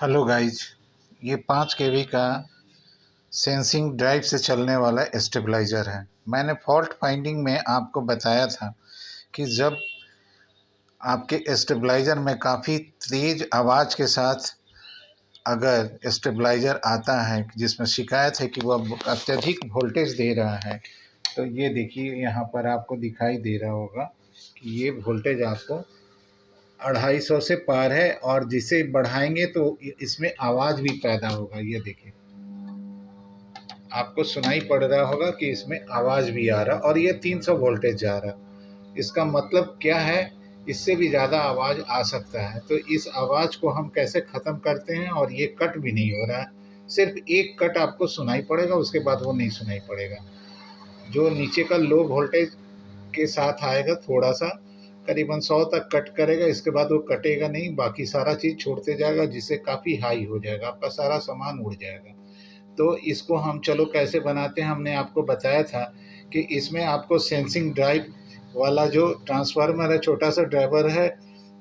Hello guys, ये 5 kV का sensing drive से चलने वाला स्टेबलाइज़र है। मैंने फॉल्ट फाइंडिंग में आपको बताया था कि जब आपके स्टेबलाइज़र में काफ़ी तेज़ आवाज़ के साथ अगर स्टेबलाइज़र आता है जिसमें शिकायत है कि वह अत्यधिक वोल्टेज दे रहा है, तो ये देखिए यहाँ पर आपको दिखाई दे रहा होगा कि ये वोल्टेज आपको 250 से पार है और जिसे बढ़ाएंगे तो इसमें आवाज़ भी पैदा होगा। ये देखिए, आपको सुनाई पड़ रहा होगा कि इसमें आवाज़ भी आ रहा और ये 300 वोल्टेज जा रहा। इसका मतलब क्या है, इससे भी ज़्यादा आवाज़ आ सकता है। तो इस आवाज़ को हम कैसे ख़त्म करते हैं, और ये कट भी नहीं हो रहा है, सिर्फ एक कट आपको सुनाई पड़ेगा, उसके बाद वो नहीं सुनाई पड़ेगा। जो नीचे का लो वोल्टेज के साथ आएगा, थोड़ा सा करीबन 100 तक कट करेगा, इसके बाद वो कटेगा नहीं, बाकी सारा चीज़ छोड़ते जाएगा, जिससे काफ़ी हाई हो जाएगा, आपका सारा सामान उड़ जाएगा। तो इसको हम चलो कैसे बनाते हैं, हमने आपको बताया था कि इसमें आपको सेंसिंग ड्राइव वाला जो ट्रांसफार्मर है, छोटा सा ड्राइवर है,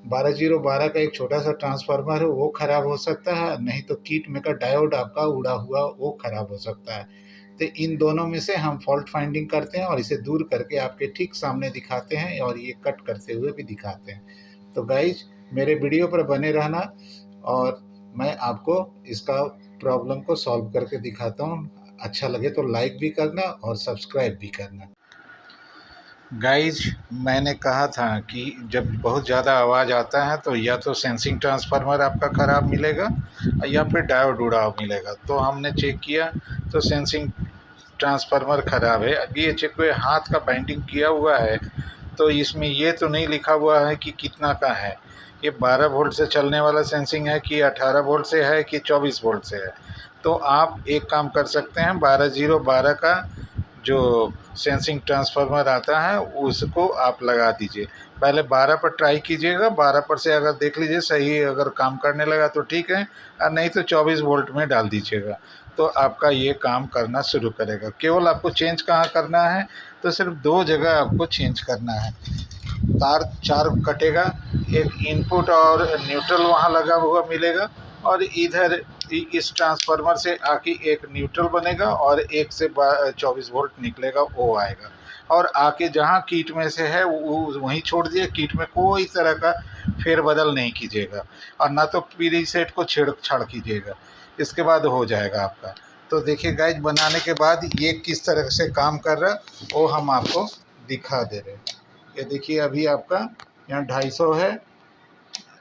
12012 का एक छोटा सा ट्रांसफार्मर है, वो ख़राब हो सकता है, नहीं तो किट मेकर डायोड आपका उड़ा हुआ वो ख़राब हो सकता है। तो इन दोनों में से हम फॉल्ट फाइंडिंग करते हैं और इसे दूर करके आपके ठीक सामने दिखाते हैं, और ये कट करते हुए भी दिखाते हैं। तो गाइज, मेरे वीडियो पर बने रहना और मैं आपको इसका प्रॉब्लम को सॉल्व करके दिखाता हूँ। अच्छा लगे तो लाइक भी करना और सब्सक्राइब भी करना। गाइज, मैंने कहा था कि जब बहुत ज़्यादा आवाज़ आता है तो या तो सेंसिंग ट्रांसफार्मर आपका ख़राब मिलेगा या फिर डायोड उड़ा मिलेगा। तो हमने चेक किया तो सेंसिंग ट्रांसफार्मर ख़राब है। अभी ये चेक हुए, हाथ का बाइंडिंग किया हुआ है, तो इसमें ये तो नहीं लिखा हुआ है कि कितना का है। ये 12 वोल्ट से चलने वाला सेंसिंग है कि 18 वोल्ट से है कि 24 वोल्ट से है। तो आप एक काम कर सकते हैं, 12012 का जो सेंसिंग ट्रांसफार्मर आता है उसको आप लगा दीजिए। पहले 12 पर ट्राई कीजिएगा, 12 पर से अगर देख लीजिए सही अगर काम करने लगा तो ठीक है, और नहीं तो 24 वोल्ट में डाल दीजिएगा, तो आपका ये काम करना शुरू करेगा। केवल आपको चेंज कहाँ करना है, तो सिर्फ 2 जगह आपको चेंज करना है। तार 4 कटेगा, एक इनपुट और न्यूट्रल वहाँ लगा हुआ मिलेगा, और इधर इस ट्रांसफार्मर से आके एक न्यूट्रल बनेगा और एक से 24 वोल्ट निकलेगा, वो आएगा। और आके जहाँ किट में से है वो वहीं छोड़ दिए, किट में कोई तरह का फेरबदल नहीं कीजिएगा, और ना तो प्रीसेट को छेड़छाड़ कीजिएगा। इसके बाद हो जाएगा आपका। तो देखिए गाइज, बनाने के बाद ये किस तरह से काम कर रहा है वो हम आपको दिखा दे रहे हैं। ये देखिए, अभी आपका यहाँ 250 है,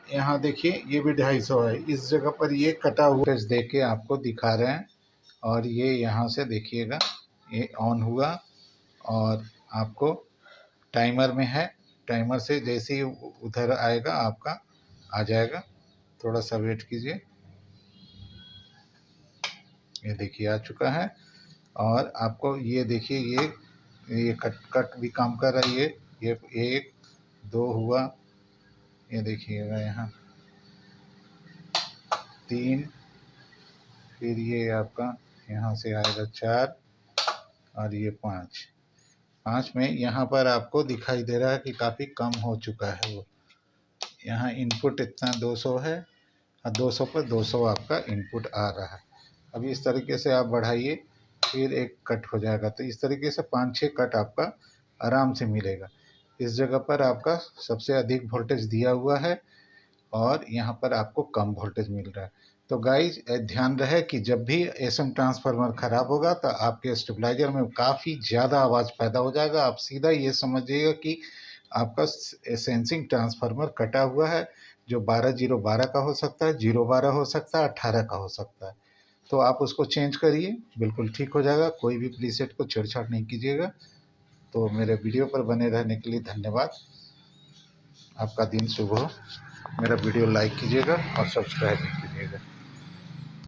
यहाँ देखिए ये भी 250 है। इस जगह पर ये कटा हुआ दे के आपको दिखा रहे हैं, और ये यहाँ से देखिएगा ये ऑन हुआ, और आपको टाइमर में है, टाइमर से जैसे ही उधर आएगा आपका आ जाएगा। थोड़ा सा वेट कीजिए, ये देखिए आ चुका है। और आपको ये देखिए ये कट भी काम कर रहा है। ये 1 2 हुआ, ये देखिएगा यहाँ 3, फिर ये आपका यहाँ से आएगा 4, और ये 5 में यहाँ पर आपको दिखाई दे रहा है कि काफ़ी कम हो चुका है। वो यहाँ इनपुट इतना 200 है, और 200 पर 200 आपका इनपुट आ रहा है। अभी इस तरीके से आप बढ़ाइए, फिर एक कट हो जाएगा। तो इस तरीके से 5-6 कट आपका आराम से मिलेगा। इस जगह पर आपका सबसे अधिक वोल्टेज दिया हुआ है, और यहाँ पर आपको कम वोल्टेज मिल रहा है। तो गाइज, ध्यान रहे कि जब भी एसएम ट्रांसफार्मर ख़राब होगा तो आपके स्टेबलाइजर में काफ़ी ज़्यादा आवाज़ पैदा हो जाएगा। आप सीधा ये समझिएगा कि आपका सेंसिंग ट्रांसफार्मर कटा हुआ है, जो 12012 का हो सकता है, 012 हो सकता है, 18 का हो सकता है। तो आप उसको चेंज करिए, बिल्कुल ठीक हो जाएगा। कोई भी प्रीसेट को छेड़छाड़ नहीं कीजिएगा। तो मेरे वीडियो पर बने रहने के लिए धन्यवाद। आपका दिन शुभ हो। मेरा वीडियो लाइक कीजिएगा और सब्सक्राइब भी कीजिएगा।